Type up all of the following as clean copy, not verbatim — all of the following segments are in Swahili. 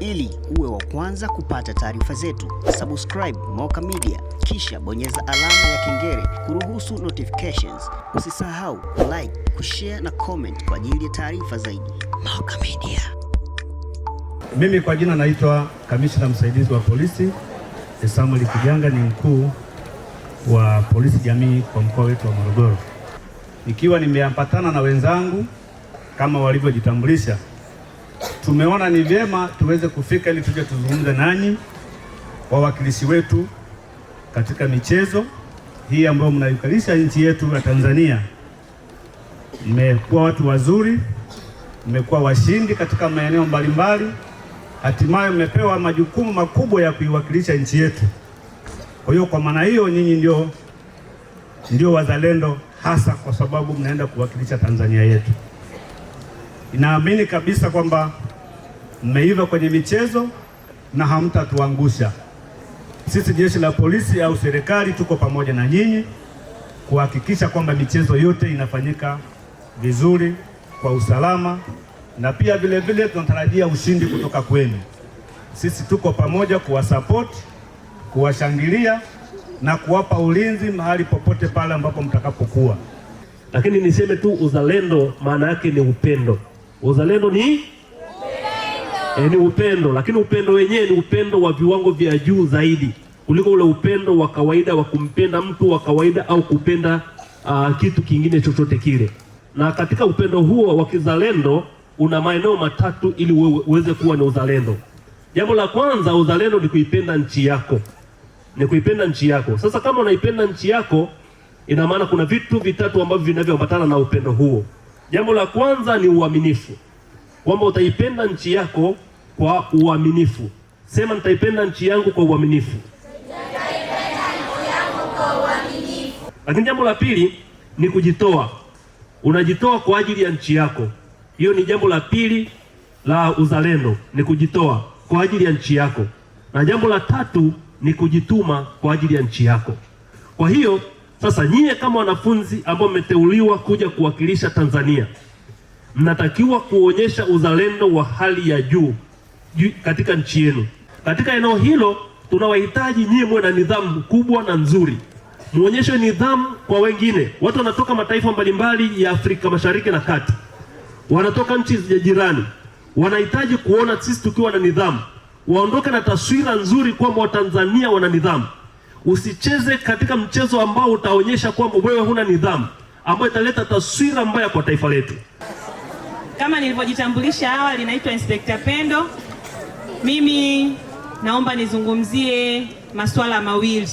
Ili uwe wa kwanza kupata taarifa zetu, subscribe Moka Media kisha bonyeza alama ya kengele kuruhusu notifications. Usisahau like, kushare na comment kwa ajili ya taarifa zaidi. Moka Media. Mimi kwa jina naitwa Kamishna Msaidizi wa Polisi Samuel Kiganga, ni mkuu wa polisi jamii kwa mkoa wetu wa Morogoro. Ikiwa nimeambatana na wenzangu kama walivyojitambulisha, tumeona ni vyema tuweze kufika ili tuje tuzungumze nanyi wawakilishi wetu katika michezo hii ambayo mnaiwakilisha nchi yetu ya Tanzania. Mmekuwa watu wazuri, mmekuwa washindi katika maeneo mbalimbali, hatimaye mmepewa majukumu makubwa ya kuiwakilisha nchi yetu. Kwa hiyo kwa maana hiyo nyinyi ndio wazalendo hasa, kwa sababu mnaenda kuwakilisha Tanzania yetu. Inaamini kabisa kwamba mmeiva kwenye michezo na hamtatuangusha. Sisi jeshi la polisi au serikali tuko pamoja na nyinyi kuhakikisha kwamba michezo yote inafanyika vizuri kwa usalama, na pia vile vile tunatarajia ushindi kutoka kwenu. Sisi tuko pamoja kuwasupport, kuwashangilia na kuwapa ulinzi mahali popote pale ambapo mtakapokuwa. Lakini niseme tu, uzalendo maana yake ni upendo. Uzalendo ni upendo. Ni upendo, lakini upendo wenyewe ni upendo wa viwango vya juu zaidi kuliko ule upendo wa kawaida wa kumpenda mtu wa kawaida au kupenda kitu kingine chochote kile. Na katika upendo huo wa kizalendo una maeneo matatu ili uweze kuwa ni uzalendo. Jambo la kwanza, uzalendo ni kuipenda nchi yako. Ni kuipenda nchi yako. Sasa kama unaipenda nchi yako, ina maana kuna vitu vitatu ambavyo vinavyoambatana na upendo huo. Jambo la kwanza ni uaminifu, kwamba utaipenda nchi yako kwa uaminifu. Sema, nitaipenda nchi yangu kwa uaminifu. Lakini jambo la pili ni kujitoa. Unajitoa kwa ajili ya nchi yako. Hiyo ni jambo la pili la uzalendo, ni kujitoa kwa ajili ya nchi yako. Na jambo la tatu ni kujituma kwa ajili ya nchi yako. Kwa hiyo sasa, nyie kama wanafunzi ambao mmeteuliwa kuja kuwakilisha Tanzania, mnatakiwa kuonyesha uzalendo wa hali ya juu katika nchi yenu. Katika eneo hilo tunawahitaji nyie muwe na nidhamu kubwa na nzuri. Muonyeshe nidhamu kwa wengine. Watu wanatoka mataifa mbalimbali ya Afrika Mashariki na Kati, wanatoka nchi za jirani, wanahitaji kuona sisi tukiwa na nidhamu. Waondoke na taswira nzuri kwamba Watanzania wana nidhamu. Usicheze katika mchezo ambao utaonyesha kwamba wewe huna nidhamu, ambayo italeta taswira mbaya kwa taifa letu. Kama nilivyojitambulisha awali, naitwa Inspector Pendo. Mimi naomba nizungumzie masuala mawili.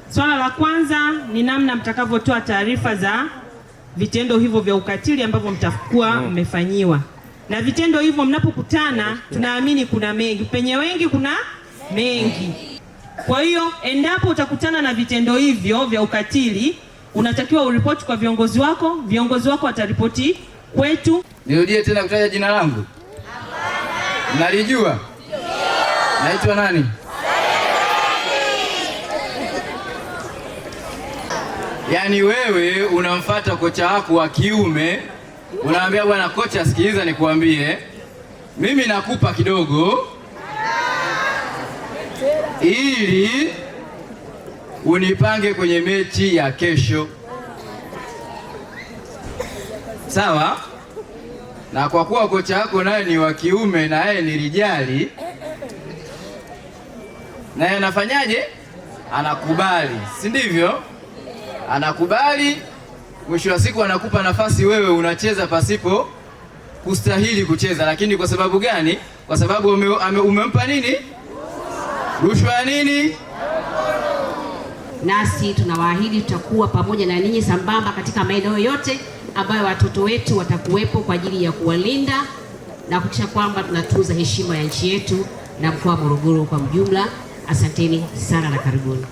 Swala la kwanza ni namna mtakavyotoa taarifa za vitendo hivyo vya ukatili ambavyo mtakuwa mmefanyiwa. Na vitendo hivyo mnapokutana, tunaamini kuna mengi, penye wengi kuna mengi. Kwa hiyo endapo utakutana na vitendo hivyo vya ukatili, unatakiwa uripoti kwa viongozi wako. Viongozi wako wataripoti kwetu. Nirudie tena kutaja jina langu? Nalijua? Naitwa nani? Yaani wewe unamfuata kocha wako wa kiume, unaambia bwana kocha, sikiliza nikuambie, mimi nakupa kidogo ili unipange kwenye mechi ya kesho, sawa? Na kwa kuwa kocha wako naye ni wa kiume na yeye ni rijali, naye anafanyaje? Anakubali, si ndivyo? Anakubali, mwisho wa siku anakupa nafasi, wewe unacheza pasipo kustahili kucheza. Lakini kwa sababu gani? Kwa sababu umempa nini? Rushwa ya nini? Nasi tunawaahidi tutakuwa pamoja na ninyi sambamba katika maeneo yote ambayo watoto wetu watakuwepo kwa ajili ya kuwalinda na kuhakikisha kwamba tunatunza heshima ya nchi yetu na mkoa wa Morogoro kwa mjumla. Asanteni sana na karibuni.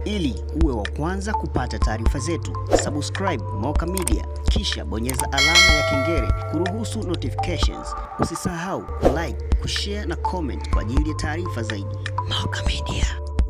Ili uwe wa kwanza kupata taarifa zetu, subscribe Moka Media kisha bonyeza alama ya kengele kuruhusu notifications. Usisahau like, kushare na comment kwa ajili ya taarifa zaidi. Moka Media.